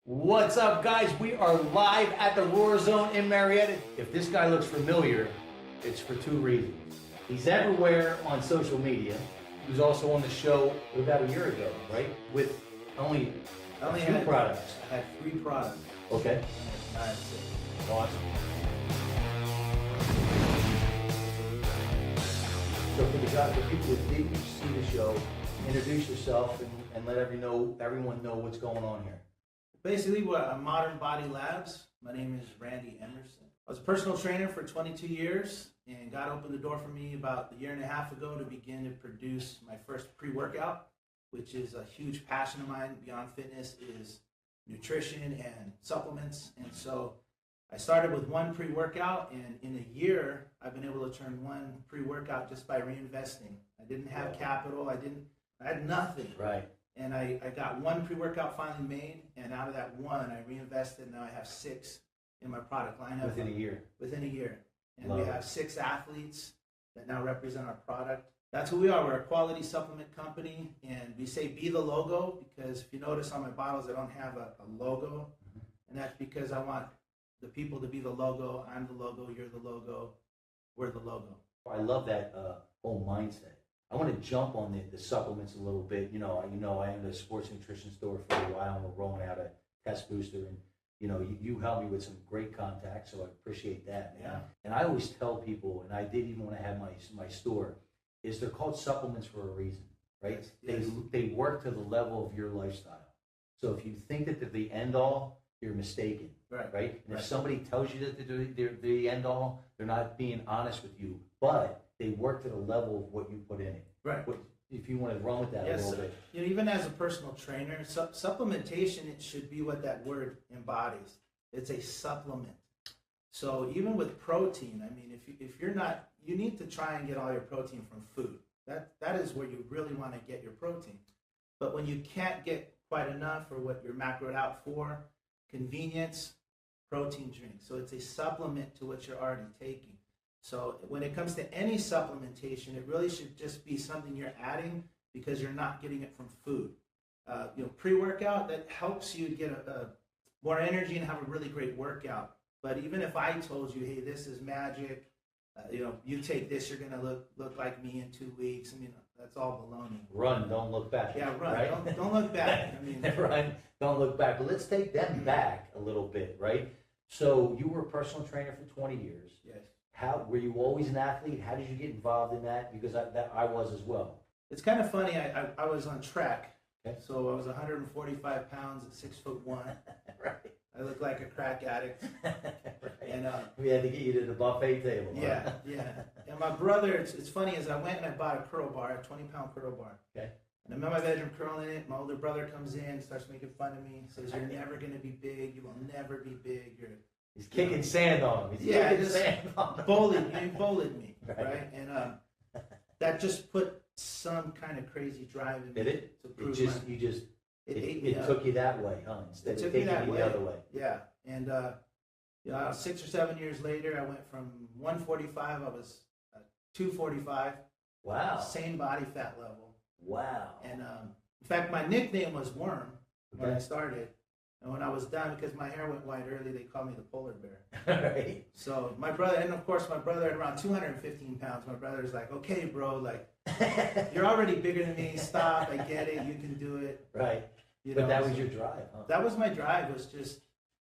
What's up, guys? We are live at the Roar Zone in Marietta. If this guy looks familiar, it's for two reasons. He's everywhere on social media. He was also on the show about a year ago, right? With only two products. I had 3 products. Okay. Nice. Awesome. So for the people that didn't see the show, introduce yourself and let everyone know what's going on here. Basically, we're a modern body Labz. My name is Randall Emerson. I was a personal trainer for 22 years, and God opened the door for me about a year and a half ago to begin to produce my first pre-workout, which is a huge passion of mine. Beyond fitness is nutrition and supplements. And so I started with one pre-workout, and in a year, I've been able to turn one pre-workout just by reinvesting. I didn't have capital. I had nothing. Right. And I got one pre-workout finally made, and out of that one, I reinvested. Now I have 6 in my product lineup. Within a year. Within a year. And Love we it. have 6 athletes that now represent our product. That's who we are. We're a quality supplement company, and we say be the logo because if you notice on my bottles, I don't have a logo. And that's because I want the people to be the logo. I'm the logo, you're the logo, we're the logo. I love that whole mindset. I want to jump on the supplements a little bit. I owned a sports nutrition store for a while, and we're rolling out a test booster, and you helped me with some great contacts, so I appreciate that, man. Yeah. And I always tell people, and I did even when I had my store, is they're called supplements for a reason, right? Yes. They work to the level of your lifestyle. So if you think that they're the end all, you're mistaken, right? And if somebody tells you that they're the end all, they're not being honest with you, but they work to the level of what you put in it. Right. If you want to run with that a little bit. Even as a personal trainer, supplementation, it should be what that word embodies. It's a supplement. So even with protein, I mean, if you're not, you need to try and get all your protein from food. That is where you really want to get your protein. But when you can't get quite enough for what you're macroed out for, convenience, protein drink. So it's a supplement to what you're already taking. So when it comes to any supplementation, it really should just be something you're adding because you're not getting it from food. Pre-workout, that helps you get a more energy and have a really great workout. But even if I told you, hey, this is magic, you take this, you're gonna look like me in 2 weeks. I mean, that's all baloney. Run, don't look back. Yeah, run. Right? Don't look back. I mean, run, don't look back. But let's take them back a little bit, right? So you were a personal trainer for 20 years. Yes. How were you always an athlete? How did you get involved in that? Because I was as well. It's kind of funny. I was on track, Okay. so I was 145 pounds at 6'1". Right. I look like a crack addict. Right. And we had to get you to the buffet table. yeah, Huh? yeah. And my brother, it's funny, as I went and I bought a curl bar, a 20-pound curl bar. Okay. And I'm in my bedroom curling it. My older brother comes in, starts making fun of me, says, "You're never gonna be big. You will never be big. He's kicking sand on him. He's kicking sand on him. bullied me, Right. right? And that just put some kind of crazy drive in me. Did it? To prove It took you that way, huh? Instead of taking you the other way. Yeah. And 6 or 7 years later, I went from 145. I was 245. Wow. Same body fat level. Wow. And in fact, my nickname was Worm when I started. And when I was done, because my hair went white early, they called me the polar bear. Right. So my brother, and of course my brother at around 215 pounds, my brother's like, "Okay, bro, like, you're already bigger than me. Stop. I get it. You can do it." Right. But that was your drive, huh? That was my drive, was just,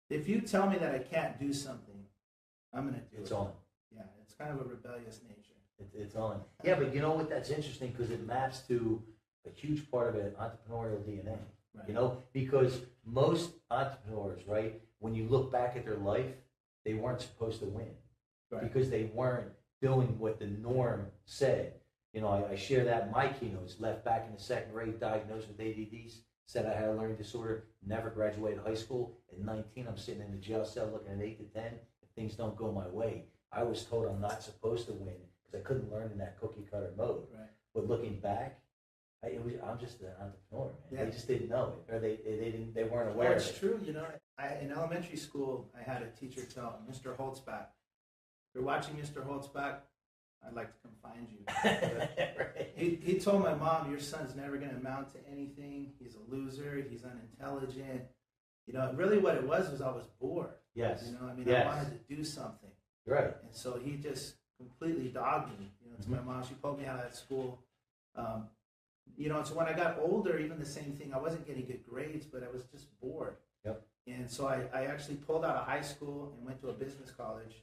if you tell me that I can't do something, I'm going to do it. It's on. Yeah, it's kind of a rebellious nature. It's on. Yeah, but you know what? That's interesting because it maps to a huge part of an entrepreneurial DNA. Right. Because most entrepreneurs, right, when you look back at their life, they weren't supposed to win because they weren't doing what the norm said. I share that in my keynotes. Left back in the 2nd grade, diagnosed with ADD, said I had a learning disorder, never graduated high school. At 19, I'm sitting in the jail cell looking at 8 to 10. If things don't go my way, I was told I'm not supposed to win because I couldn't learn in that cookie cutter mode. Right. But looking back, I'm just an entrepreneur, man. Yeah. They just didn't know it, or they weren't aware. Well, it's of it. true. In elementary school, I had a teacher tell Mr. Holtzbach, "If you're watching Mr. Holtzbach, I'd like to come find you." Right. He told my mom, "Your son's never going to amount to anything. He's a loser. He's unintelligent. You know, really what it was I was bored. Yes. You know, I mean, Yes. I wanted to do something. Right. And so he just completely dogged me. You know, to my mom, she pulled me out of that school. You know, so when I got older, even the same thing. I wasn't getting good grades, but I was just bored. Yep. And so I actually pulled out of high school and went to a business college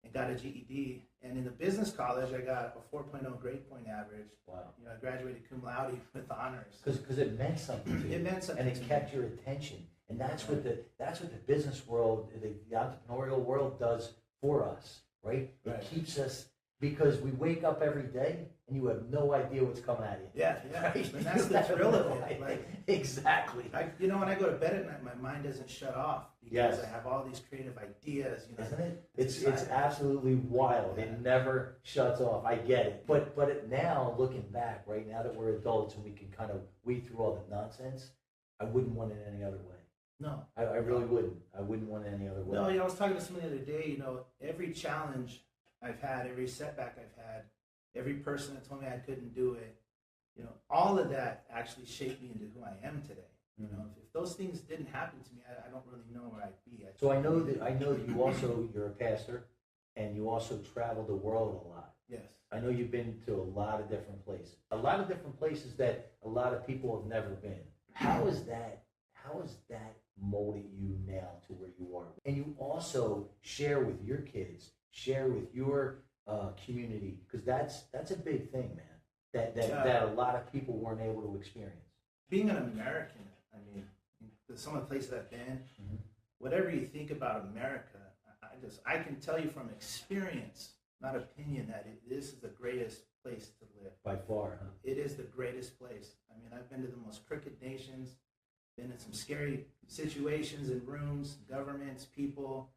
and got a GED. And in the business college, I got a 4.0 grade point average. Wow. You know, I graduated cum laude with honors. Because it meant something to you. It meant something. And it kept your attention. And that's what the business world, the entrepreneurial world does for us, right? It keeps us, because we wake up every day and you have no idea what's coming at you. Yeah. Right? And that's the thrill of it. Like, exactly. you know, when I go to bed at night, my mind doesn't shut off because I have all these creative ideas. You know, isn't it? It's absolutely wild. It never shuts off. I get it. But now, looking back, right now that we're adults and we can kind of weed through all the nonsense, I wouldn't want it any other way. No. I really wouldn't. I wouldn't want it any other way. No, you know, I was talking to someone the other day, you know, every challenge I've had, every setback I've had, every person that told me I couldn't do it, you know, all of that actually shaped me into who I am today. You know, if those things didn't happen to me, I don't really know where I'd be. So I know that you also, you're a pastor, and you also travel the world a lot. Yes. I know you've been to a lot of different places. A lot of different places that a lot of people have never been. How has that molded you now to where you are? And you also share with your kids, share with your community, because that's a big thing, man. That a lot of people weren't able to experience. Being an American, I mean, some of the places I've been, whatever you think about America, I can tell you from experience, not opinion, that this is the greatest place to live. By far, huh? It is the greatest place. I mean, I've been to the most crooked nations, been in some scary situations in rooms, governments, people.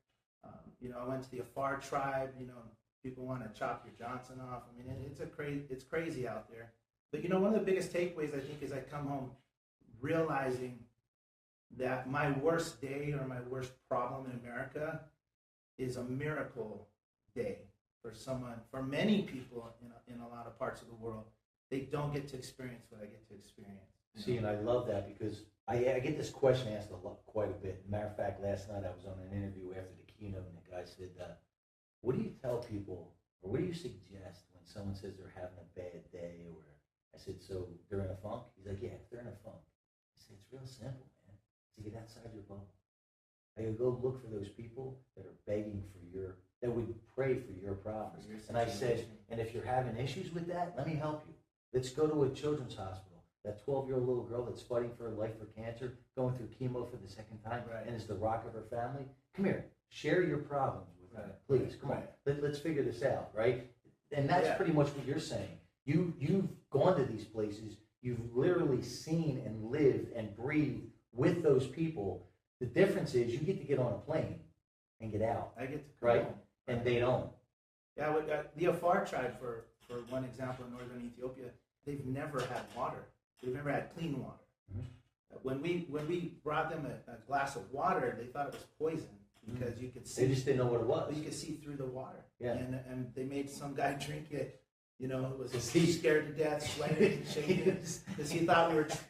You know, I went to the Afar tribe. You know, people want to chop your Johnson off. I mean, it's crazy out there. But you know, one of the biggest takeaways I think is I come home realizing that my worst day or my worst problem in America is a miracle day for someone, for many people in a lot of parts of the world. They don't get to experience what I get to experience. See, and I love that because I get this question asked quite a bit. Matter of fact, last night I was on an interview after the keynote, and the guy said, what do you tell people, or what do you suggest when someone says they're having a bad day? Or I said, so they're in a funk? He's like, yeah, they're in a funk. I said, it's real simple, man. To get outside your bubble. I go look for those people that are begging for that would pray for your problems. And I said, and if you're having issues with that, let me help you. Let's go to a children's hospital. That 12-year-old little girl that's fighting for her life for cancer, going through chemo for the second time, and is the rock of her family. Come here, share your problems with her, please. Come on, let's figure this out, right? And that's pretty much what you're saying. You've gone to these places. You've literally seen and lived and breathed with those people. The difference is you get to get on a plane and get out. I get to come home. And they don't. Yeah, the Afar tribe, for one example, in northern Ethiopia, they've never had water. They've never had clean water. When we brought them a glass of water, they thought it was poison because you could see. They just didn't know what it was. You could see through the water. Yeah. And they made some guy drink it. You know, was scared to death, sweating and shaking, because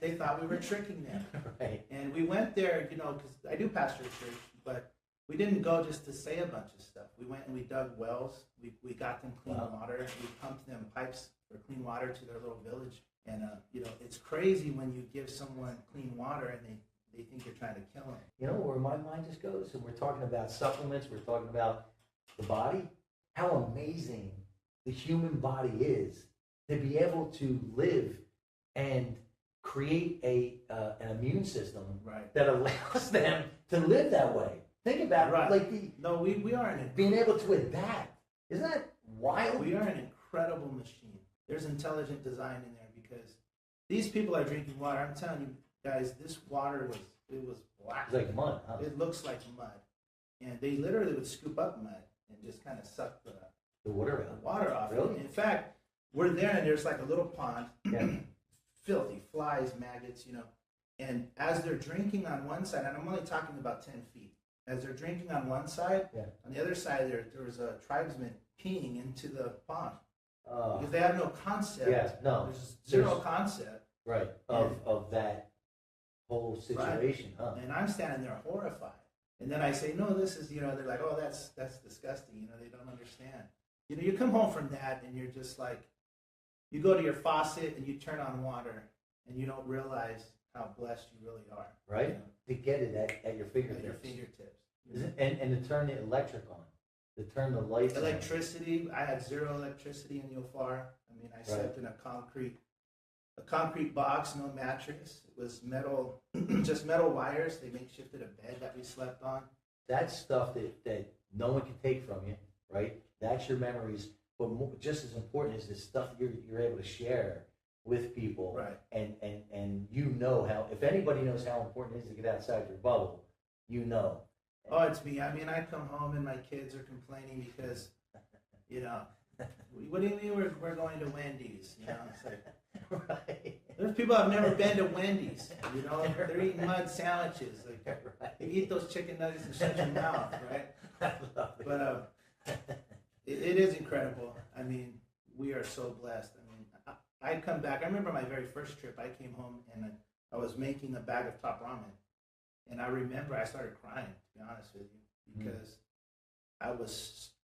they thought we were tricking them. Right. And we went there, you know, because I do pastor a church, but we didn't go just to say a bunch of stuff. We went and we dug wells. We got them clean water. We pumped them pipes for clean water to their little village. And, you know, it's crazy when you give someone clean water and they think you're trying to kill them. You know where my mind just goes? And we're talking about supplements. We're talking about the body. How amazing the human body is to be able to live and create an immune system that allows them to live that way. Think about it. Like we are being able to adapt. Isn't that wild? We are an incredible machine. There's intelligent design in there because these people are drinking water. I'm telling you guys, this water was black. It's like mud, huh? It looks like mud. And they literally would scoop up mud and just kind of suck the water off. Really? In fact, we're there and there's like a little pond, filthy flies, maggots, you know. And as they're drinking on one side, and I'm only talking about 10 feet, as they're drinking on one side, on the other side there was a tribesman peeing into the pond. Because they have no concept. Yeah, no. There's zero concept. Right, of that whole situation, huh? And I'm standing there horrified. And then I say, no, this is, they're like, oh, that's disgusting. They don't understand. You come home from that and you're just like, you go to your faucet and you turn on water and you don't realize how blessed you really are. Right? To get it at your fingertips. At your fingertips. And to turn the electric on. To turn the lights on. Electricity, I had zero electricity in Yofar. I slept in a concrete box, no mattress. It was metal, just metal wires. They makeshifted a bed that we slept on. That's stuff that no one can take from you, right? That's your memories. But just as important is the stuff you're able to share with people. Right. And how, if anybody knows how important it is to get outside your bubble, Oh, it's me. I come home and my kids are complaining because, what do you mean we're going to Wendy's? It's like, right. There's people I've never been to Wendy's. They're eating mud sandwiches. Like, right. They eat those chicken nuggets and shut your mouth, right? But it is incredible. We are so blessed. I come back. I remember my very first trip. I came home and I was making a bag of top ramen. And I remember I started crying, to be honest with you, because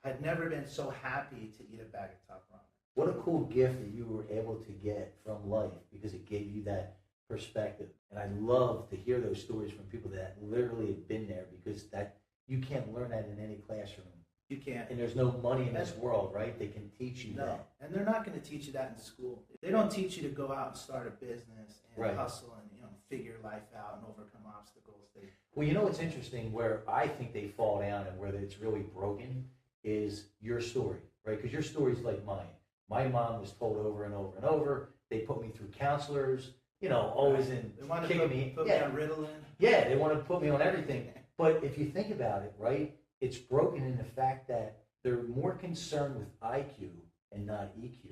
I'd never been so happy to eat a bag of top ramen. What a cool gift that you were able to get from life, because it gave you that perspective. And I love to hear those stories from people that literally have been there, because that you can't learn that in any classroom. You can't. And there's no money in this world, right? They can teach you that. And they're not going to teach you that in school. They don't teach you to go out and start a business and hustle and figure life out and overcome obstacles. Well, what's interesting, where I think they fall down and where it's really broken is your story, right? Because your story's like mine. My mom was told over and over and over. They put me through counselors, always in they want to kicking me. Put me on Ritalin. Yeah, they want to put me on everything. But if you think about it, right, it's broken in the fact that they're more concerned with IQ and not EQ.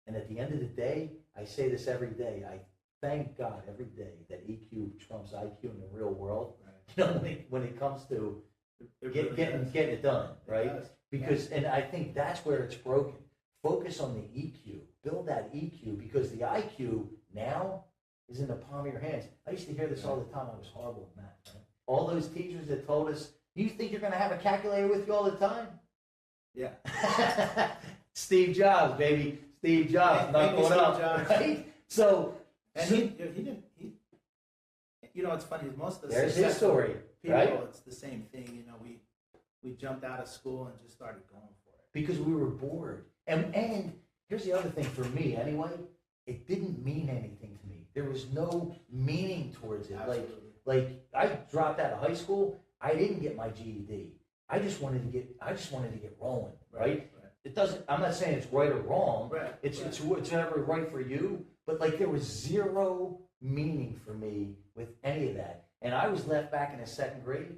And at the end of the day, I say this every day, I thank God every day that EQ trumps IQ in the real world. Right. When it comes to getting it done, right? Because, and I think that's where it's broken. Focus on the EQ, build that EQ, because the IQ now is in the palm of your hands. I used to hear this all the time. I was horrible at math. Right? All those teachers that told us, you think you're going to have a calculator with you all the time? Yeah. Steve Jobs, baby. Steve Jobs, not going up. Jobs. Right? So, and he didn't. It's funny. Most of the there's his story, people, right? It's the same thing. We jumped out of school and just started going for it because we were bored. And here's the other thing for me, anyway. It didn't mean anything to me. There was no meaning towards it. Absolutely. Like I dropped out of high school. I didn't get my GED. I just wanted to get rolling, right? It doesn't. I'm not saying it's right or wrong. Right. It's whatever right for you. But there was zero meaning for me with any of that. And I was left back in the second grade.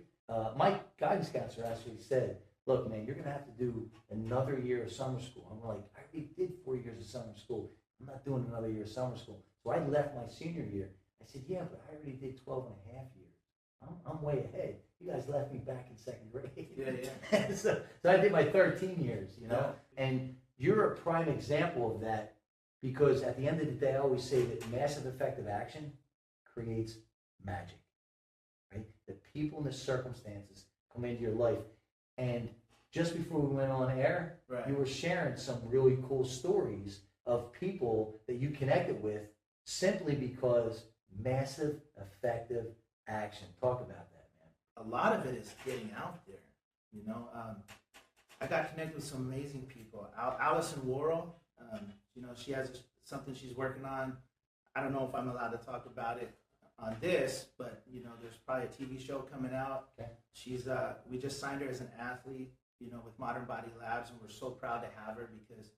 My guidance counselor actually said, "Look, man, you're going to have to do another year of summer school." I'm like, I already did 4 years of summer school. I'm not doing another year of summer school. So I left my senior year. I said, yeah, but I already did 12 and a half years. I'm way ahead. You guys left me back in second grade. Yeah. so I did my 13 years, And you're a prime example of that, because at the end of the day, I always say that massive effective action creates magic, right? The people and the circumstances come into your life. And just before we went on air, you were sharing some really cool stories of people that you connected with simply because massive effective action. Talk about that, man. A lot of it is getting out there. I got connected with some amazing people. Allison Worrell, she has something she's working on. I don't know if I'm allowed to talk about it on this, but there's probably a TV show coming out. Okay. We just signed her as an athlete, with Modern Body Labz, and we're so proud to have her because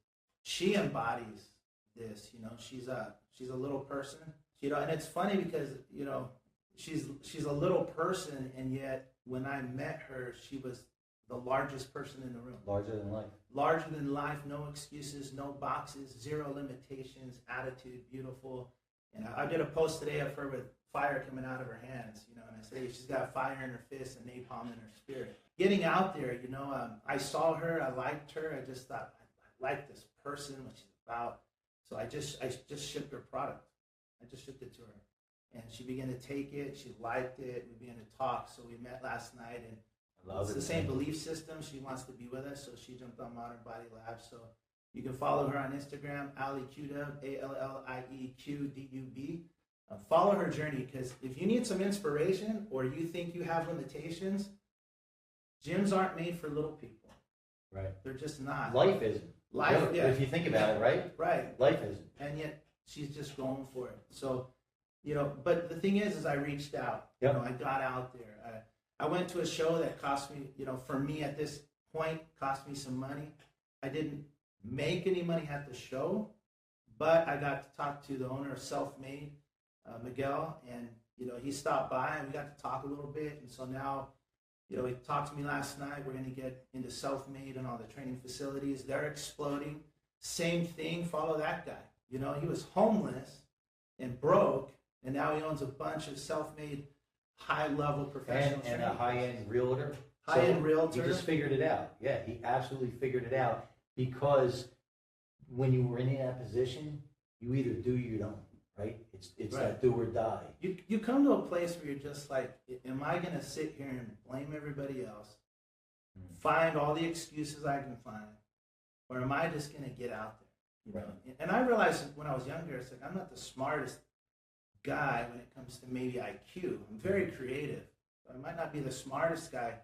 she embodies this. She's a little person. And it's funny because she's a little person, and yet when I met her, she was the largest person in the room. Larger than life. Larger than life, no excuses, no boxes, zero limitations, attitude, beautiful. And I did a post today of her with fire coming out of her hands, and I say she's got fire in her fist and napalm in her spirit. Getting out there, I saw her, I liked her, I just thought, I like this person, what she's about. So I just shipped her product. I just shipped it to her. and she began to take it. She liked it. We began to talk. So we met last night, and it's the same belief system. She wants to be with us, so she jumped on Modern Body Labz. So you can follow her on Instagram, AllieQDub, ALLIEQDUB. Follow her journey, because if you need some inspiration or you think you have limitations, gyms aren't made for little people. Right. They're just not. Life isn't. Life, yeah. If you think about it, right? Right. Life isn't. And yet she's just going for it. So, but the thing is I reached out. Yep. I got out there. I went to a show that cost me, for me at this point, cost me some money. I didn't make any money at the show, but I got to talk to the owner of Self-Made, Miguel, and he stopped by and we got to talk a little bit. And so now, he talked to me last night. We're going to get into Self-Made and all the training facilities. They're exploding. Same thing. Follow that guy. He was homeless and broke, and now he owns a bunch of self-made, high-level professional and a high-end realtor. High-end realtor. He just figured it out. Yeah, he absolutely figured it out, because when you were in that position, you either do or you don't. Right? It's right. That do or die. You come to a place where you're just like, am I going to sit here and blame everybody else, find all the excuses I can find, or am I just going to get out there? Right. And I realized when I was younger, it's like I'm not the smartest guy when it comes to maybe IQ. I'm very creative. I might not be the smartest guy,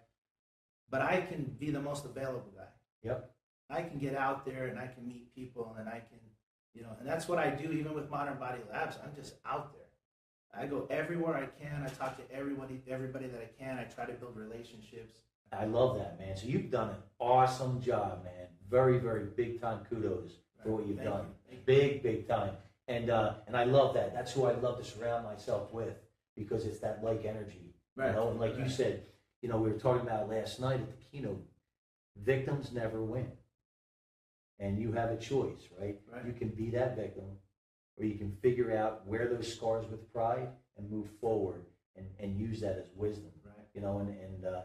but I can be the most available guy. Yep. I can get out there and I can meet people, and I can. And that's what I do even with Modern Body Labz. I'm just out there. I go everywhere I can. I talk to everybody that I can. I try to build relationships. I love that, man. So you've done an awesome job, man. Very, very big time kudos for what you've done. Big time. And I love that. That's who I love to surround myself with, because it's that like energy. Right. And like you said, we were talking about last night at the keynote, victims never win. And you have a choice, right? You can be that victim, or you can figure out where those scars with pride and move forward and use that as wisdom. Right.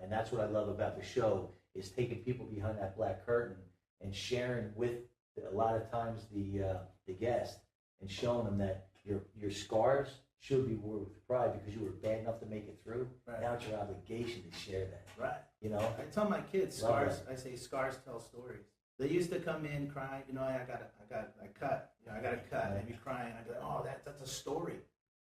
And that's what I love about the show, is taking people behind that black curtain and sharing with a lot of times the guest, and showing them that your scars should be worn with pride, because you were bad enough to make it through. Right. Now it's your obligation to share that. Right. I tell my kids, scars. I say scars tell stories. They used to come in crying, I got a cut, and be crying. I'd be like, oh, that's a story.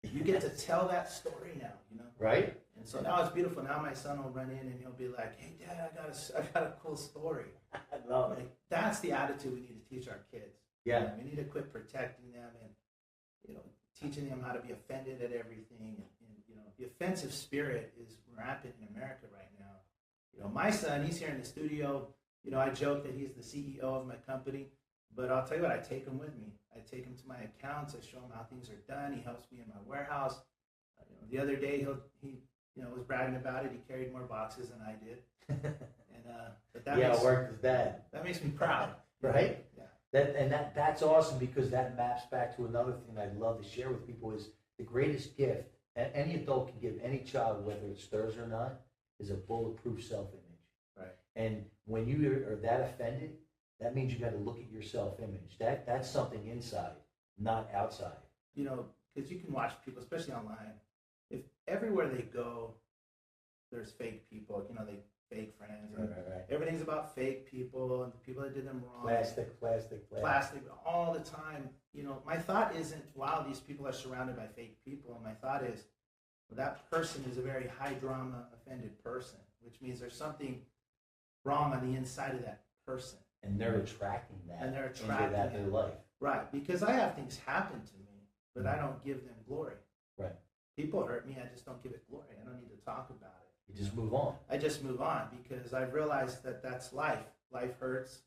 You get to tell that story now, Right. And so now it's beautiful. Now my son will run in and he'll be like, hey, Dad, I got a cool story. I love it. That's the attitude we need to teach our kids. Yeah. We need to quit protecting them and, teaching them how to be offended at everything. And the offensive spirit is rampant in America right now. My son, he's here in the studio. I joke that he's the CEO of my company, but I'll tell you what, I take him with me. I take him to my accounts. I show him how things are done. He helps me in my warehouse. The other day, he was bragging about it. He carried more boxes than I did. And worked his dad. That makes me proud. Right? Yeah. That's awesome, because that maps back to another thing I'd love to share with people, is the greatest gift any adult can give any child, whether it's theirs or not, is a bulletproof self-image. Right. And when you are that offended, that means you got to look at your self-image. That's something inside, not outside. Because you can watch people, especially online. If everywhere they go, there's fake people. They fake friends. And right. Everything's about fake people and the people that did them wrong. Plastic all the time. My thought isn't, wow, these people are surrounded by fake people. My thought is, well, that person is a very high drama offended person, which means there's something wrong on the inside of that person. And they're attracting that. And they're attracting that in their life. Right. Because I have things happen to me, but I don't give them glory. Right. People hurt me, I just don't give it glory. I don't need to talk about it. You just move on. I just move on, because I've realized that that's life. Life hurts.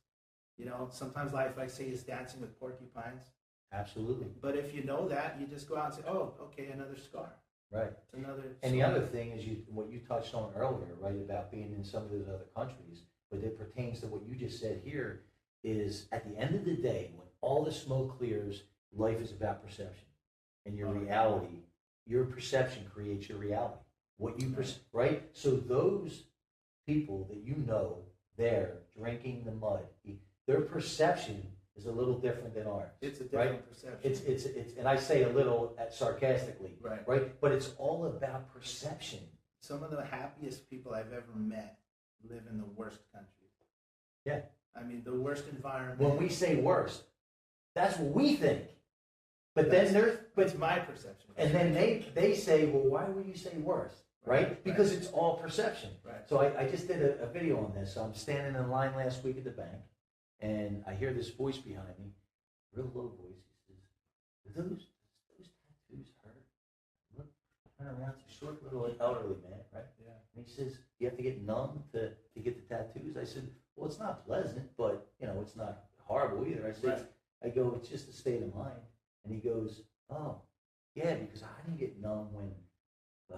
Sometimes life, like say, is dancing with porcupines. Absolutely. But if you know that, you just go out and say, oh, okay, another scar. Right. It's another. And the other thing is what you touched on earlier, right, about being in some of those other countries, but it pertains to what you just said here, is at the end of the day, when all the smoke clears, life is about perception. And your reality, your perception creates your reality. What you right? So those people that there drinking the mud, their perception is a little different than ours. It's a different right? perception. It's, and I say a little sarcastically, Right. right? But it's all about perception. Some of the happiest people I've ever met live in the worst countries. Yeah. I mean, the worst environment. When we say worst, that's what we think. But then there's, it's my perception. and then they say, well, why would you say worst? Right? Because it's all perception. Right. So I just did a video on this. So I'm standing in line last week at the bank, and I hear this voice behind me, real low voice. He says, "Do those tattoos hurt?" Look, turn around, it's a short little elderly man, right? Yeah. And he says, "You have to get numb to get the tattoos." I said, "Well, it's not pleasant, but it's not horrible either." I said, I go, "It's just a state of mind." And he goes, "Oh, yeah, because I didn't get numb when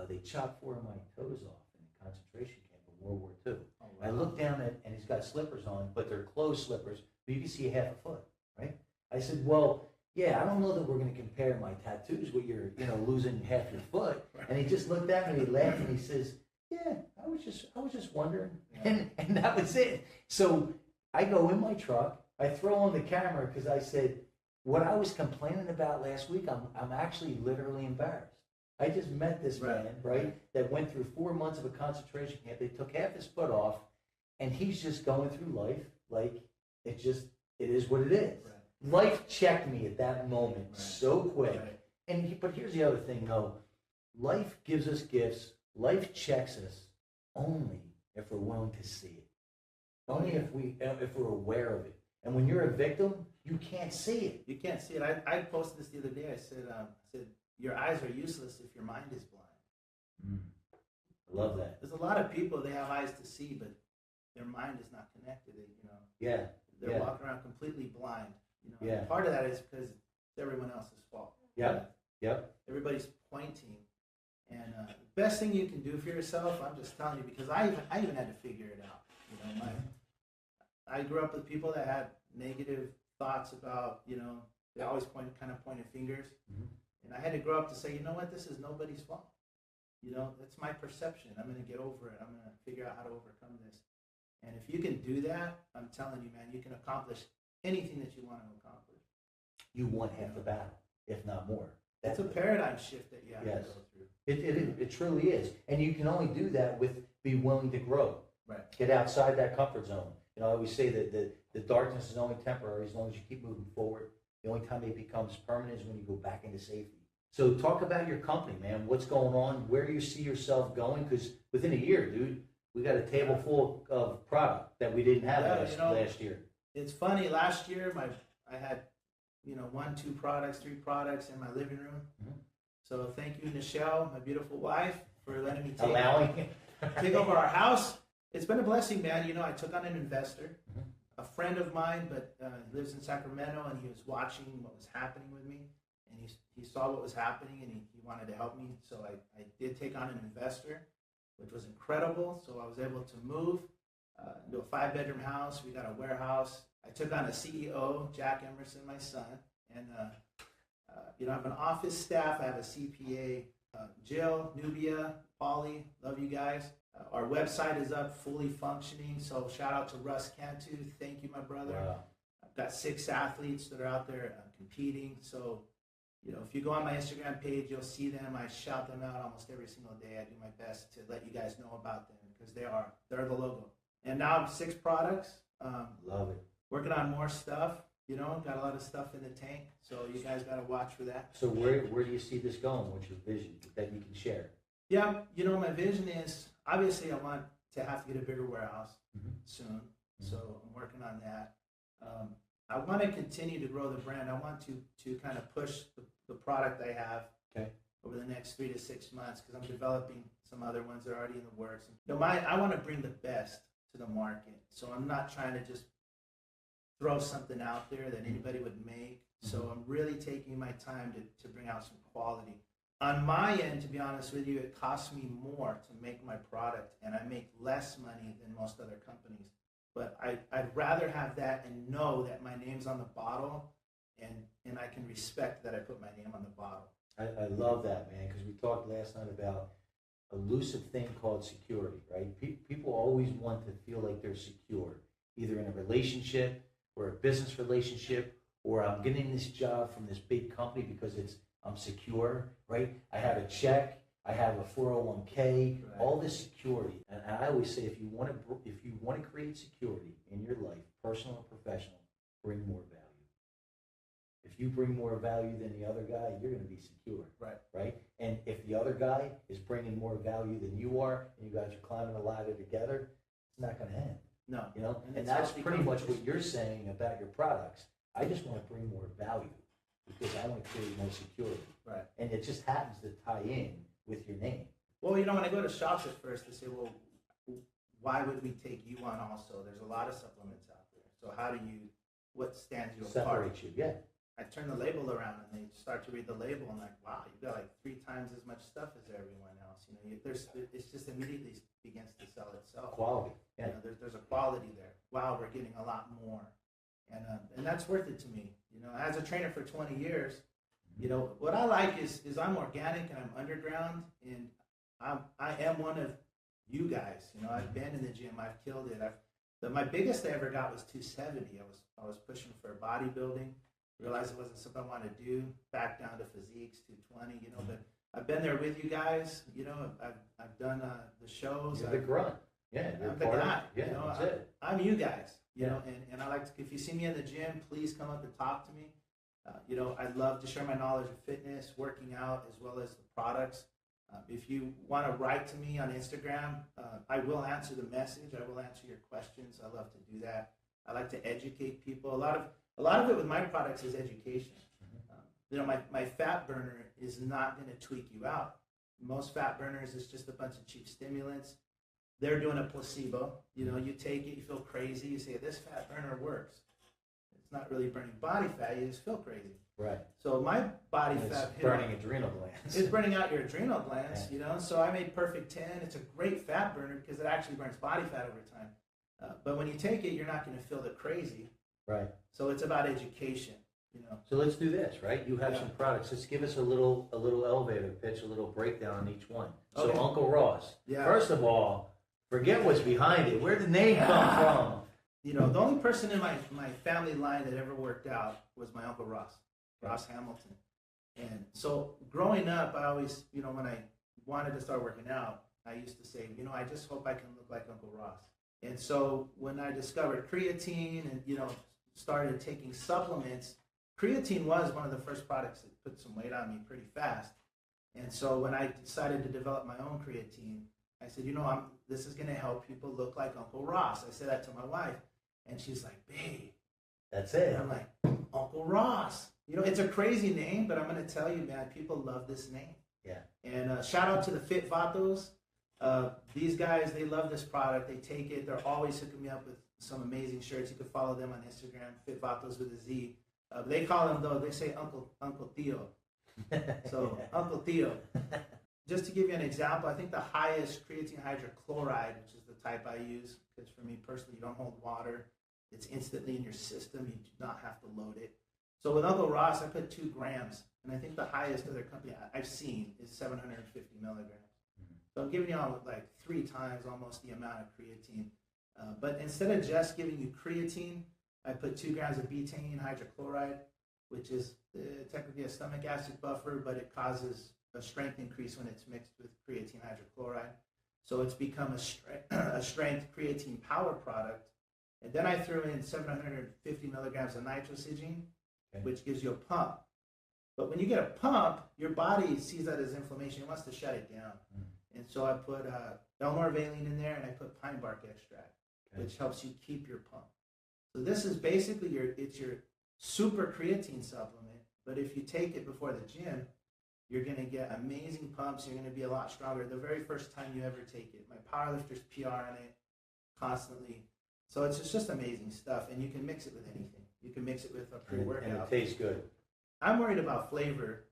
they chopped 4 of my toes off in the concentration camp in World War II. Oh, wow. I look down and he's got slippers on, but they're closed slippers, but you can see half a foot, right?" I said, "Well, yeah, I don't know that we're going to compare my tattoos with your, losing half your foot." Right. And he just looked at me, he laughed, and he says, "Yeah, I was just wondering." Yeah. And that was it. So I go in my truck, I throw on the camera because I said, what I was complaining about last week, I'm actually literally embarrassed. I just met this man, right, that went through 4 months of a concentration camp. They took half his foot off, and he's just going through life like it is what it is. Right. Life checked me at that moment so quick. Right. But here's the other thing, though. Life gives us gifts. Life checks us only if we're willing to see it. Only if we're aware of it. And when you're a victim, you can't see it. You can't see it. I posted this the other day. I said, your eyes are useless if your mind is blind. I love that. There's a lot of people, they have eyes to see, but their mind is not connected. Yeah. They're walking around completely blind. Yeah. And part of that is because it's everyone else's fault. Yeah. Yep. Everybody's pointing. And the best thing you can do for yourself, I'm just telling you, because I even had to figure it out. I grew up with people that had negative thoughts about, they always pointed fingers. Mm-hmm. And I had to grow up to say, you know what, this is nobody's fault. That's my perception. I'm going to get over it. I'm going to figure out how to overcome this. And if you can do that, I'm telling you, man, you can accomplish anything that you want to accomplish. You won half the battle, if not more. It's a paradigm shift that you have to go through. It truly is. And you can only do that with be willing to grow. Right. Get outside that comfort zone. I always say that the darkness is only temporary as long as you keep moving forward. The only time it becomes permanent is when you go back into safety. So talk about your company, man. What's going on? Where you see yourself going? Because within a year, dude, we got a table full of product that we didn't have last year. It's funny. Last year, I had 1, 2 products, 3 products in my living room. Mm-hmm. So thank you, Nichelle, my beautiful wife, for letting me take over our house. It's been a blessing, man. I took on an investor, a friend of mine, but he lives in Sacramento, and he was watching what was happening with me, and he saw what was happening, and he wanted to help me. So I did take on an investor, which was incredible. So I was able to move into a 5-bedroom house. We got a warehouse. I took on a CEO, Jack Emerson, my son, and I have an office staff. I have a CPA, Jill, Nubia, Polly. Love you guys. Our website is up, fully functioning. So shout out to Russ Cantu. Thank you, my brother. Wow. I've got 6 athletes that are out there competing. So, if you go on my Instagram page, you'll see them. I shout them out almost every single day. I do my best to let you guys know about them because they're the logo. And now 6 products. Love it. Working on more stuff. Got a lot of stuff in the tank. So you guys got to watch for that. So where do you see this going? What's your vision that you can share? Yeah, my vision is, obviously I want to have to get a bigger warehouse soon. So I'm working on that. I want to continue to grow the brand. I want to kind of push the product I have over the next 3 to 6 months because I'm developing some other ones that are already in the works. I want to bring the best to the market. So I'm not trying to just throw something out there that anybody would make. So I'm really taking my time to bring out some quality. On my end, to be honest with you, it costs me more to make my product, and I make less money than most other companies. But I'd rather have that and know that my name's on the bottle, and I can respect that I put my name on the bottle. I love that, man, because we talked last night about a elusive thing called security, right? People always want to feel like they're secure, either in a relationship or a business relationship, or I'm getting this job from this big company because I'm secure, right? I have a check, I have a 401k, Right. all this security. And I always say, if you want to create security in your life, personal or professional, bring more value. If you bring more value than the other guy, you're going to be secure, right? And if the other guy is bringing more value than you are, and you guys are climbing a ladder together, it's not going to end. No. You know, and that's pretty much what you're saying about your products. I just want to bring more value because I want to create more security. Right. And it just happens to tie in with your name. Well, you know, when I go to shops at first, they say, well, why would we take you on also? There's a lot of supplements out there. So what stands you apart? Separate you, yeah. I turn the label around and they start to read the label and like, wow, you've got like 3 times as much stuff as everyone else. You know, it's just immediately begins to sell itself. Quality, yeah. You know, there's a quality there. Wow, we're getting a lot more, and that's worth it to me. You know, as a trainer for 20 years, you know, what I like is I'm organic and I'm underground, and I am one of you guys. You know, I've been in the gym, I've killed it. My biggest I ever got was 270. I was pushing for bodybuilding. Realized it wasn't something I wanted to do. Back down to physiques, 220. You know, but I've been there with you guys. You know, I've done the shows. You're the grunt. Yeah, I'm the guy. Yeah, you know, that's it. I'm you guys. You know, and I like to. If you see me in the gym, please come up and talk to me. You know, I'd love to share my knowledge of fitness, working out, as well as the products. If you want to write to me on Instagram, I will answer the message. I will answer your questions. I love to do that. I like to educate people. A lot of it with my products is education. You know, my fat burner is not going to tweak you out. Most fat burners is just a bunch of cheap stimulants. They're doing a placebo. You know, you take it, you feel crazy. You say, this fat burner works. It's not really burning body fat. You just feel crazy. Right. So my body and fat... It's burning adrenal glands. It's burning out your adrenal glands, Yeah. you know. So I made Perfect 10. It's a great fat burner because it actually burns body fat over time. But when you take it, you're not going to feel the crazy. Right. So it's about education, you know. So let's do this, right? You have some products. Let's give us a little elevator pitch, a little breakdown on each one. So Okay. Uncle Ross. Yeah. First of all, forget what's behind it. Where'd the name come from? You know, the only person in my family line that ever worked out was my Uncle Ross Hamilton. And so growing up, I always, you know, when I wanted to start working out, I used to say, you know, I just hope I can look like Uncle Ross. And so when I discovered creatine and, you know, started taking supplements, creatine was one of the first products that put some weight on me pretty fast. And so when I decided to develop my own creatine, I said, you know, this is going to help people look like Uncle Ross. I said that to my wife, and she's like, babe. That's it. And I'm like, Uncle Ross. You know, it's a crazy name, but I'm going to tell you, man, people love this name. Yeah. And shout out to the Fit Vatos. These guys, they love this product. They take it. They're always hooking me up with some amazing shirts. You can follow them on Instagram, Fit Vatos with a Z. They call them, though, they say Uncle Theo. So, Uncle Theo. Just to give you an example, I think the highest creatine hydrochloride, which is the type I use, because for me personally, you don't hold water. It's instantly in your system. You do not have to load it. So with Uncle Ross, I put 2 grams. And I think the highest other company I've seen is 750 milligrams. So I'm giving you all like 3 times almost the amount of creatine. But instead of just giving you creatine, I put 2 grams of betaine hydrochloride, which is technically a stomach acid buffer, but it causes a strength increase when it's mixed with creatine hydrochloride. So it's become a strength creatine power product. And then I threw in 750 milligrams of nitrosigine, which gives you a pump. But when you get a pump, your body sees that as inflammation. It wants to shut it down. And so I put L-norvaline in there, and I put pine bark extract, which helps you keep your pump. So this is basically your super creatine supplement. But if you take it before the gym, you're going to get amazing pumps. You're going to be a lot stronger the very first time you ever take it. My powerlifter's PR on it constantly. So it's just amazing stuff, and you can mix it with anything. You can mix it with a pre-workout. And it tastes good. I'm worried about flavor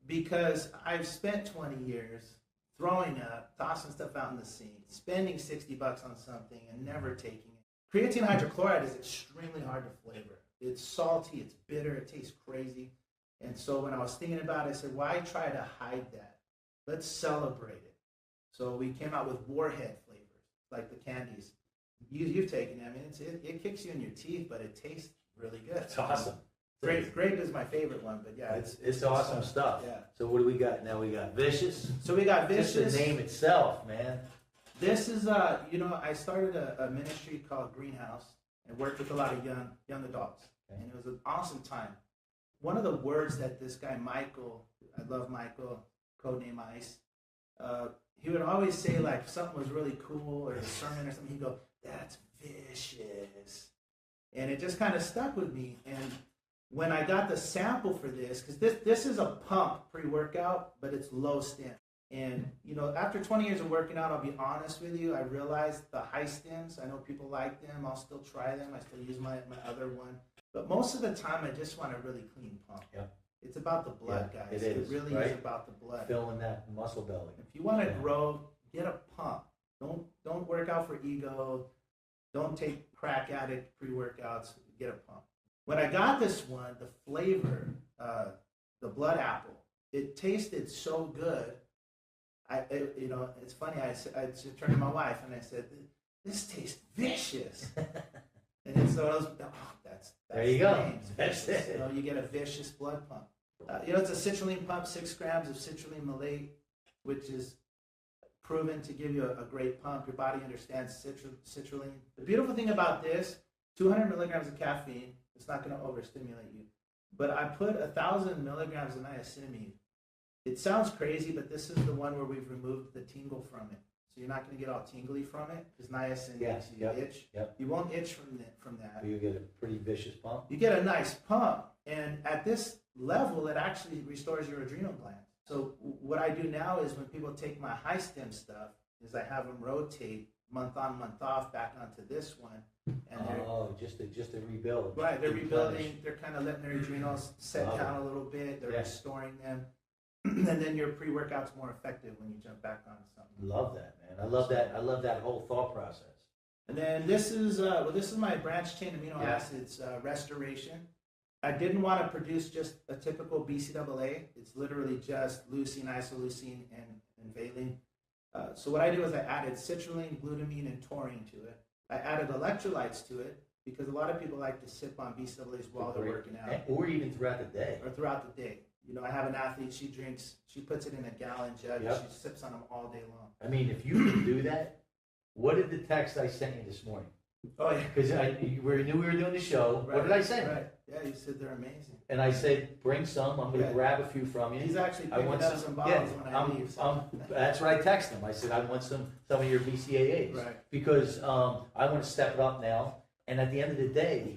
because I've spent 20 years throwing up, tossing stuff out in the sink, spending $60 on something and never taking it. Creatine hydrochloride is extremely hard to flavor. It's salty, it's bitter, it tastes crazy. And so when I was thinking about it, I said, why try to hide that? Let's celebrate it. So we came out with warhead flavors, like the candies. You've taken it. I mean, it kicks you in your teeth, but it tastes really good. It's awesome. Grape is my favorite one, but yeah, it's awesome stuff. Yeah. So what do we got now? We got Vicious. So we got Vicious. Just the name itself, man. This is I started a ministry called Greenhouse and worked with a lot of young adults, and it was an awesome time. One of the words that this guy Michael, I love Michael, codename Ice, he would always say, like, if something was really cool or a sermon or something, he'd go, "That's vicious," and it just kind of stuck with me. And when I got the sample for this, because this is a pump pre-workout, but it's low stim. And, after 20 years of working out, I'll be honest with you, I realized the high stims, I know people like them, I'll still try them, I still use my other one. But most of the time, I just want a really clean pump. Yep. It's about the blood, guys. It really right? is about the blood. Filling that muscle belly. If you want to grow, get a pump. Don't work out for ego. Don't take crack addict pre-workouts. Get a pump. When I got this one, the flavor, the blood apple, it tasted so good. It's funny. I turned to my wife and I said, "This tastes vicious." And so I was, that's there you go. Name. That's it. You get a vicious blood pump. It's a citrulline pump, 6 grams of citrulline malate, which is proven to give you a great pump. Your body understands citrulline. The beautiful thing about this, 200 milligrams of caffeine. It's not going to overstimulate you. But I put 1,000 milligrams of niacinamide. It sounds crazy, but this is the one where we've removed the tingle from it. So you're not going to get all tingly from it, because niacin makes you itch. Yep. You won't itch from that. You get a pretty vicious pump. You get a nice pump. And at this level, it actually restores your adrenal glands. So what I do now is when people take my high stem stuff, is I have them rotate month on, month off back onto this one. And just to rebuild. Right, they're rebuilding. They're kind of letting their adrenals set down a little bit. They're restoring them. And then your pre-workout's more effective when you jump back onto something. Love that, man. I love that. I love that whole thought process. And then this is my branched chain amino acids restoration. I didn't want to produce just a typical BCAA. It's literally just leucine, isoleucine, and valine. So what I do is I added citrulline, glutamine, and taurine to it. I added electrolytes to it because a lot of people like to sip on BCAAs while they're working out. Or even throughout the day. Or throughout the day. I have an athlete, she puts it in a gallon jug, she sips on them all day long. I mean, if you can do that, what did the text I sent you this morning? Oh, yeah. Because we knew we were doing the show. Right. What did I send? Right. Yeah, you said they're amazing. And I said, bring some. I'm going to grab a few from you. He's actually picking up some bottles when I leave. So. That's what I text him. I said, I want some of your BCAAs. Right. Because I want to step it up now. And at the end of the day,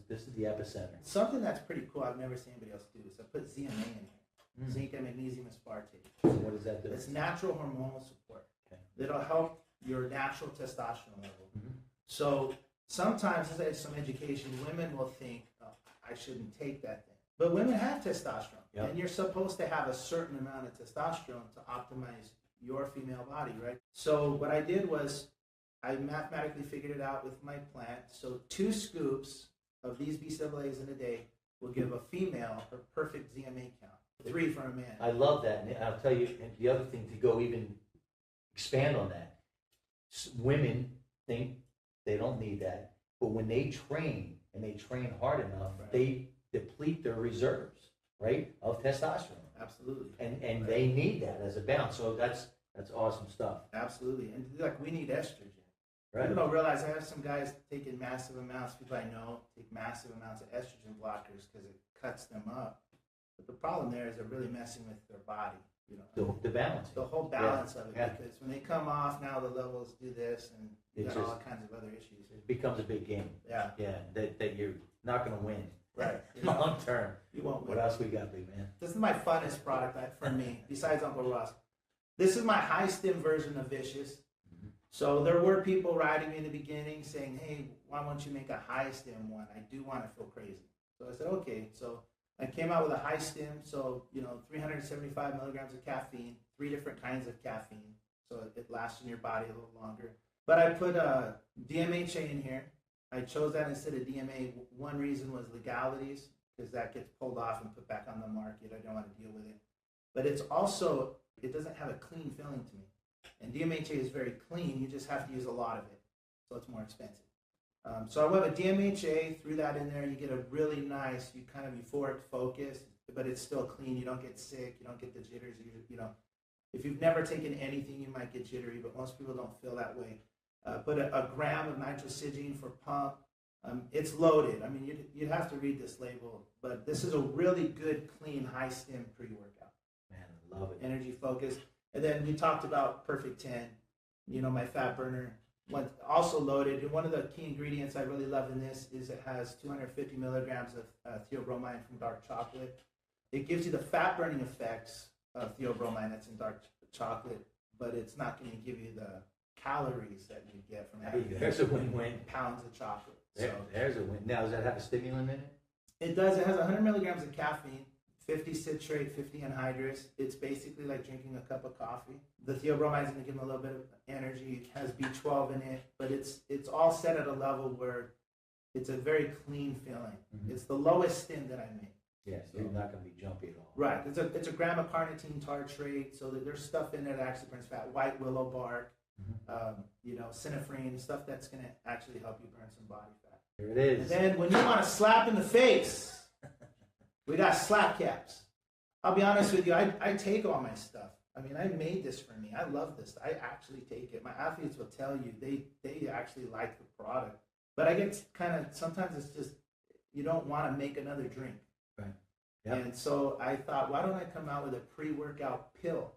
this is the epicenter. Something that's pretty cool I've never seen anybody else do is I put ZMA in here. Zinc and magnesium aspartate. So what does that do? It's natural hormonal support. Okay. It'll help your natural testosterone level. Mm-hmm. So sometimes, as I have some education, women will think, oh, I shouldn't take that thing. But women have testosterone. Yep. And you're supposed to have a certain amount of testosterone to optimize your female body, right? So what I did was I mathematically figured it out with my plant. So 2 scoops of these BCAAs in a day will give a female her perfect ZMA count. 3 for a man. I love that. And I'll tell you, and the other thing to go even expand on that, women think they don't need that, but when they train and they train hard enough, they deplete their reserves, right, of testosterone. Absolutely. And they need that as a balance. So that's awesome stuff. Absolutely. And like we need estrogen. Right. People don't realize I have some guys taking massive amounts, people I know take massive amounts of estrogen blockers because it cuts them up. But the problem there is they're really messing with their body. The balance. The whole balance of it. Yeah. Because when they come off, now the levels do this and you got all kinds of other issues. It becomes a big game. Yeah. Yeah. That you're not going to win. Right. Long term. You won't win. What else we got, big man? This is my funnest product for me, besides Uncle Ross. This is my high stim version of Vicious. So there were people writing me in the beginning saying, hey, why won't you make a high stim one? I do want to feel crazy. So I said, okay. So I came out with a high stim. So, 375 milligrams of caffeine, 3 different kinds of caffeine. So it lasts in your body a little longer. But I put a DMHA in here. I chose that instead of DMA. One reason was legalities, because that gets pulled off and put back on the market. I don't want to deal with it. But it's also, it doesn't have a clean feeling to me. And DMHA is very clean. You just have to use a lot of it, so it's more expensive. So I went with DMHA, threw that in there. You get a really nice, you kind of euphoric focus, but it's still clean. You don't get sick. You don't get the jitters. You know, if you've never taken anything, you might get jittery, but most people don't feel that way. Put a gram of nitrosigine for pump. It's loaded. I mean, you'd have to read this label, but this is a really good, clean, high-stim pre-workout. Man, I love it. Energy focused. And then we talked about Perfect 10, you know, my fat burner. Also loaded. And one of the key ingredients I really love in this is it has 250 milligrams of theobromine from dark chocolate. It gives you the fat-burning effects of theobromine that's in dark chocolate, but it's not going to give you the calories that you get from having There's a win-win. Pounds of chocolate. There's a win. Now, does that have a stimulant in it? It does. It has 100 milligrams of caffeine, 50 citrate, 50 anhydrous. It's basically like drinking a cup of coffee. The theobromine is going to give them a little bit of energy. It has B12 in it, but it's all set at a level where it's a very clean feeling. Mm-hmm. It's the lowest stim that I make. Yeah, so you're not going to be jumpy at all. Right. It's a gram of carnitine tartrate, so that there's stuff in there that actually burns fat. White willow bark, you know, synephrine, stuff that's going to actually help you burn some body fat. Here it is. And then when you want to slap in the face, we got slap caps. I'll be honest with you, I take all my stuff. I mean, I made this for me. I love this. I actually take it. My athletes will tell you they actually like the product. But I get kind of, sometimes it's just, you don't want to make another drink. Right. Yep. And so I thought, why don't I come out with a pre-workout pill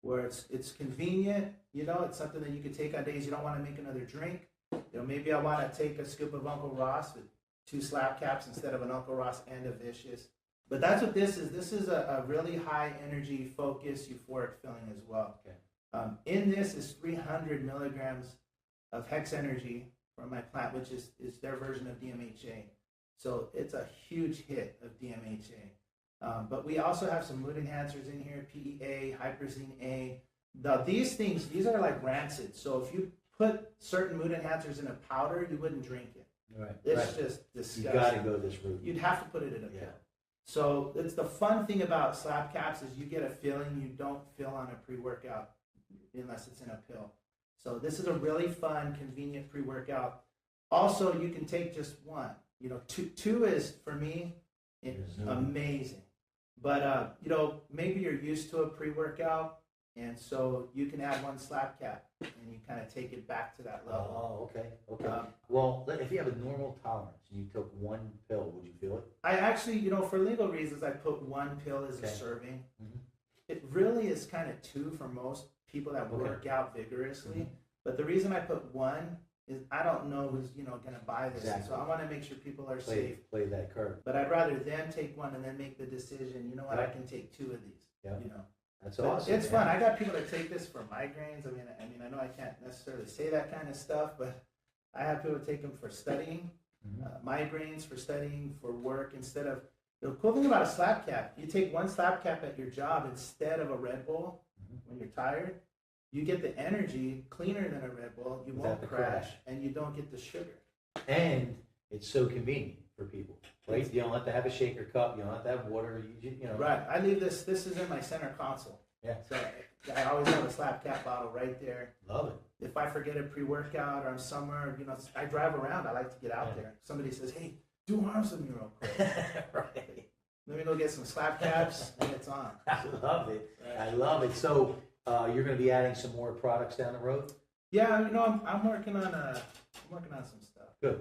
where it's convenient, you know, it's something that you can take on days you don't want to make another drink. You know, maybe I want to take a scoop of Uncle Ross with 2 slap caps instead of an Uncle Ross and a Vicious. But that's what this is. This is a really high energy, focused, euphoric feeling as well. Okay. In this is 300 milligrams of Hex Energy from my plant, which is their version of DMHA. So it's a huge hit of DMHA. But we also have some mood enhancers in here, PEA, Hyperzine A. Now these are like rancid. So if you put certain mood enhancers in a powder, you wouldn't drink it. Right. It's just disgusting. You got to go this route. You'd have to put it in a pill. So it's the fun thing about slap caps is you get a feeling you don't feel on a pre-workout unless it's in a pill. So this is a really fun, convenient pre-workout. Also, you can take just one. You know, two is, for me, amazing. But, you know, maybe you're used to a pre-workout, and so you can add 1 slap cap, and you kind of take it back to that level. Oh, okay. Well, if you have a normal tolerance and you took 1 pill, would you feel it? I actually, you know, for legal reasons, I put 1 pill as a serving. Mm-hmm. It really is kind of 2 for most people that work out vigorously. Mm-hmm. But the reason I put 1 is I don't know who's, you know, going to buy this. Exactly. So I want to make sure people are safe. Play that curve. But I'd rather them take 1 and then make the decision, you know what, I can take 2 of these. Yeah. You know. That's awesome. It's fun. I got people that take this for migraines. I mean, I know I can't necessarily say that kind of stuff, but I have people take them for studying, migraines, for studying, for work. Instead of, the cool thing about a slap cap, you take 1 slap cap at your job instead of a Red Bull when you're tired. You get the energy cleaner than a Red Bull. You won't crash, and you don't get the sugar. And it's so convenient for people, right? You don't have to have a shaker cup. You don't have to have water. You know. Right. I leave this. This is in my center console. Yeah. So I always have a slap cap bottle right there. Love it. If I forget a pre-workout or I'm somewhere, you know, I drive around. I like to get out there. Somebody says, "Hey, do arms with me real quick." Right. Let me go get some slap caps, and it's on. I love it. Right. I love it. So you're going to be adding some more products down the road? Yeah, you know, I'm working on some stuff. Good.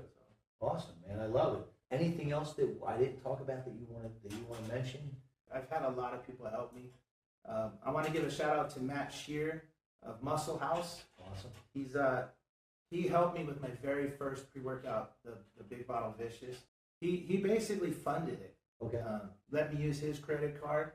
So. Awesome, man. I love it. Anything else that I didn't talk about that you want to mention? I've had a lot of people help me. I want to give a shout out to Matt Shear of Muscle House. Awesome. He helped me with my very first pre-workout, the Big Bottle Vicious. He basically funded it. Okay. Let me use his credit card.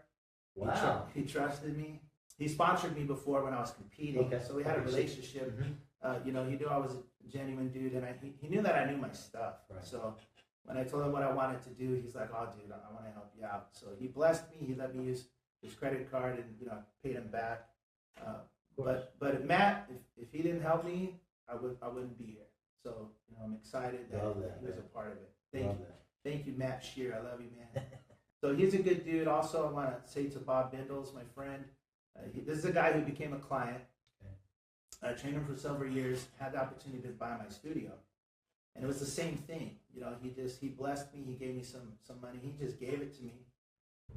Wow. He trusted me. He sponsored me before when I was competing, okay. So we had a relationship. Mm-hmm. You know, he knew I was a genuine dude, and he knew that I knew my stuff. Right. So when I told him what I wanted to do, he's like, "Oh, dude, I want to help you out." So he blessed me. He let me use his credit card, and you know, paid him back. But Matt, if he didn't help me, I wouldn't be here. So you know, I'm excited that he was a part of it. Thank you, Matt Shear. I love you, man. So he's a good dude. Also, I want to say to Bob Bindles, my friend. This is a guy who became a client. I trained him for several years, had the opportunity to buy my studio. And it was the same thing. You know, he blessed me, he gave me some money, he just gave it to me.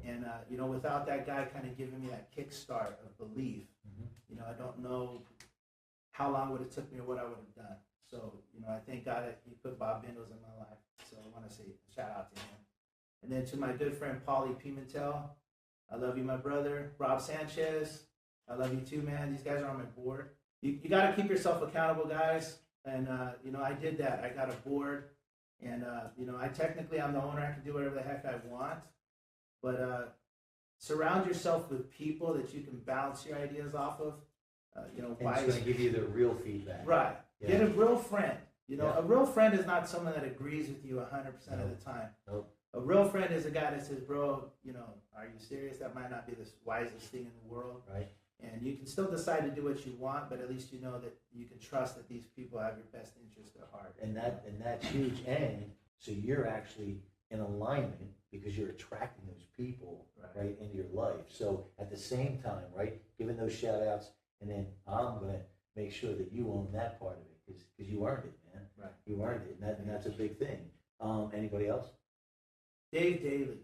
And, you know, without that guy kind of giving me that kickstart of belief, you know, I don't know how long would it took me or what I would have done. So, you know, I thank God that he put Bob Bindles in my life. So I want to say a shout out to him. And then to my good friend, Paulie Pimentel, I love you, my brother. Rob Sanchez, I love you too, man. These guys are on my board. You got to keep yourself accountable, guys. And, you know, I did that. I got a board. And, you know, I'm the owner. I can do whatever the heck I want. But surround yourself with people that you can bounce your ideas off of. You know, and it's going to give you the real feedback. Right. Yeah. Get a real friend. You know, yeah. A real friend is not someone that agrees with you 100% of the time. Nope. A real friend is a guy that says, bro, you know, are you serious? That might not be the wisest thing in the world. Right. And you can still decide to do what you want, but at least you know that you can trust that these people have your best interest at heart. And that's huge. And so you're actually in alignment because you're attracting those people right into your life. So at the same time, right, giving those shout outs, and then I'm going to make sure that you own that part of it because you earned it, man. Right. You earned it, and that's a big thing. Anybody else? Dave Daley.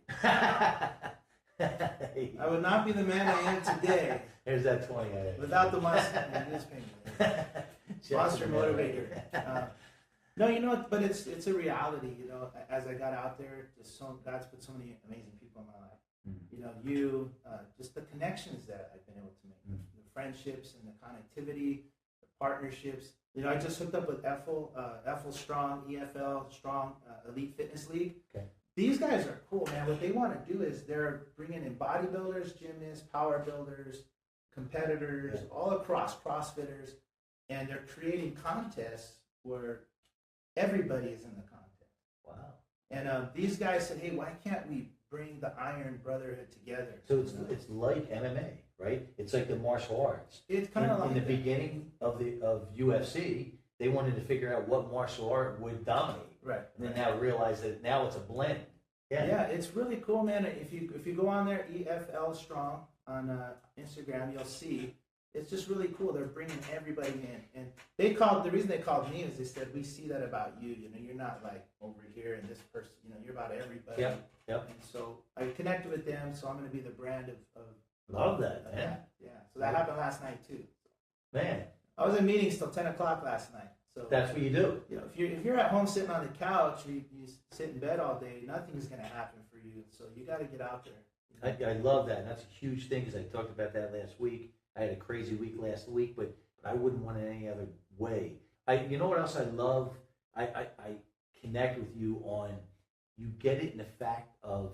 I would not be the man I am today. There's that 20. Without the Monster Motivator. No, you know, but it's a reality. You know, as I got out there, God's put so many amazing people in my life. You know, just the connections that I've been able to make, the friendships and the connectivity, the partnerships. You know, I just hooked up with EFL Strong, EFL Strong Elite Fitness League. Okay. These guys are cool, man. What they want to do is they're bringing in bodybuilders, gymnasts, power builders, competitors, all across, CrossFitters, and they're creating contests where everybody is in the contest. Wow. And these guys said, hey, why can't we bring the Iron Brotherhood together? So it's like MMA, right? It's like the martial arts. It's kind of like in the beginning of UFC, they wanted to figure out what martial art would dominate. Right. And then now realize that now it's a blend. Yeah. Yeah, it's really cool, man. If you go on there, EFL Strong on Instagram, you'll see it's just really cool. They're bringing everybody in, and the reason they called me is they said we see that about you. You know, you're not like over here and this person. You know, you're about everybody. Yep. And so I connected with them. So I'm going to be the brand of love that, man. Yeah. So that happened last night too. Man, I was in meetings till 10 o'clock last night. So that's what you do. You know, if you're at home sitting on the couch, you sit in bed all day, nothing's going to happen for you. So you got to get out there. I love that. And that's a huge thing because I talked about that last week. I had a crazy week last week, but I wouldn't want it any other way. You know what else I love? I connect with you on, you get it in the fact of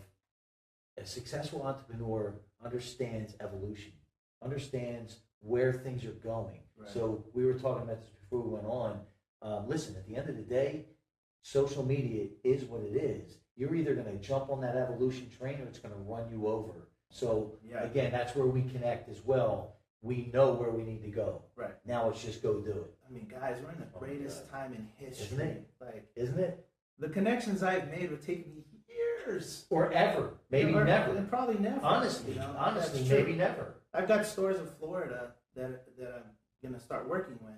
a successful entrepreneur understands evolution, understands where things are going. Right. So we were talking about this before we went on. Listen, at the end of the day, social media is what it is. You're either going to jump on that evolution train or it's going to run you over. So again, that's where we connect as well. We know where we need to go. Right. Now let's just go do it. I mean, guys, we're in the greatest time in history. Isn't it? Isn't it? The connections I've made would take me years. Or ever. Maybe never. And probably never. Honestly, you know? honestly, maybe never. I've got stores in Florida that I'm going to start working with.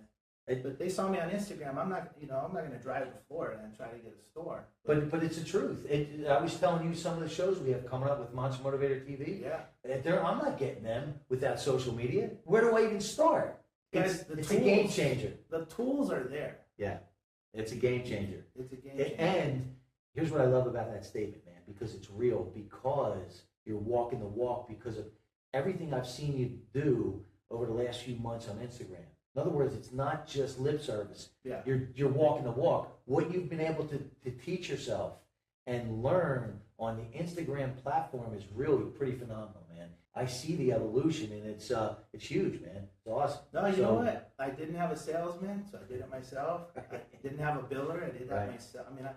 But they saw me on Instagram. I'm not going to drive to Florida and try to get a store. But it's the truth. I was telling you some of the shows we have coming up with Monster Motivator TV. Yeah. I'm not getting them without social media. Where do I even start? Guys, it's a game changer. The tools are there. Yeah, it's a game changer. It's a game changer. And here's what I love about that statement, man, because it's real, because you're walking the walk, because of everything I've seen you do over the last few months on Instagram. In other words, it's not just lip service. Yeah. You're walking the walk. What you've been able to teach yourself and learn on the Instagram platform is really pretty phenomenal, man. I see the evolution, and it's huge, man. It's awesome. No, you know what? I didn't have a salesman, so I did it myself. I didn't have a biller. I did that myself. I mean,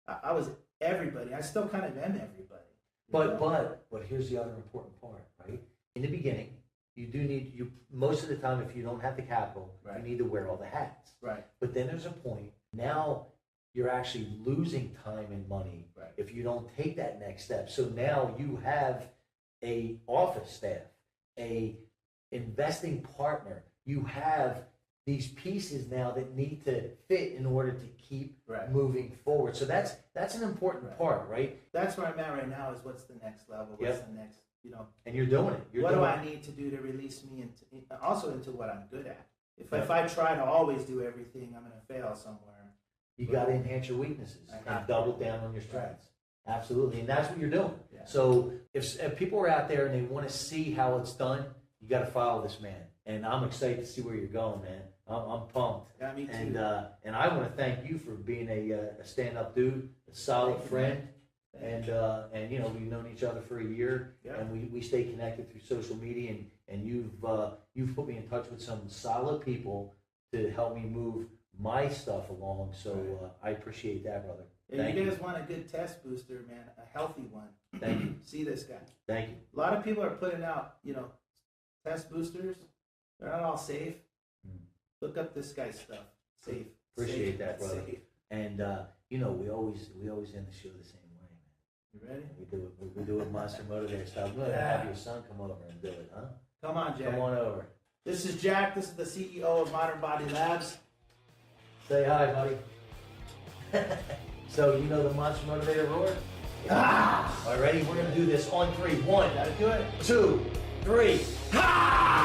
I was everybody. I still kind of am everybody. But here's the other important part, right? In the beginning, you do need, most of the time, if you don't have the capital, you need to wear all the hats. Right. But then there's a point, now you're actually losing time and money if you don't take that next step. So now you have a office staff, a investing partner, you have these pieces now that need to fit in order to keep Right. moving forward. So that's an important Right. part, right? That's where I'm at right now. Is what's the next level? What's the next? And you're doing it. What do I need to do to release me into what I'm good at? If I try to always do everything, I'm going to fail somewhere. You got to enhance your weaknesses and double down on your strengths. Absolutely, and that's what you're doing. Yeah. So if people are out there and they want to see how it's done, you got to follow this man. And I'm excited to see where you're going, man. I'm pumped. Yeah, me too. And I want to thank you for being a stand-up dude, a solid friend. And you know, we've known each other for a year, and we stay connected through social media, and you've put me in touch with some solid people to help me move my stuff along. So I appreciate that, brother. Yeah, you guys want a good test booster, man, a healthy one. Thank you. See this guy. Thank you. A lot of people are putting out, test boosters. They're not all safe. Look up this guy's stuff. Safe. Appreciate Safe. that, brother. Safe. And you know, we always end the show the same way, man. You ready? We do it Monster Motivator style. I'm gonna have your son come over and do it, huh? Come on, Jack. Come on over. This is Jack. This is the CEO of Modern Body Labs. Say hi, buddy. So you know the Monster Motivator roar? Ah! All right, ready? We're gonna do this on 3. 1, Gotta do it. 2, 3. Ha!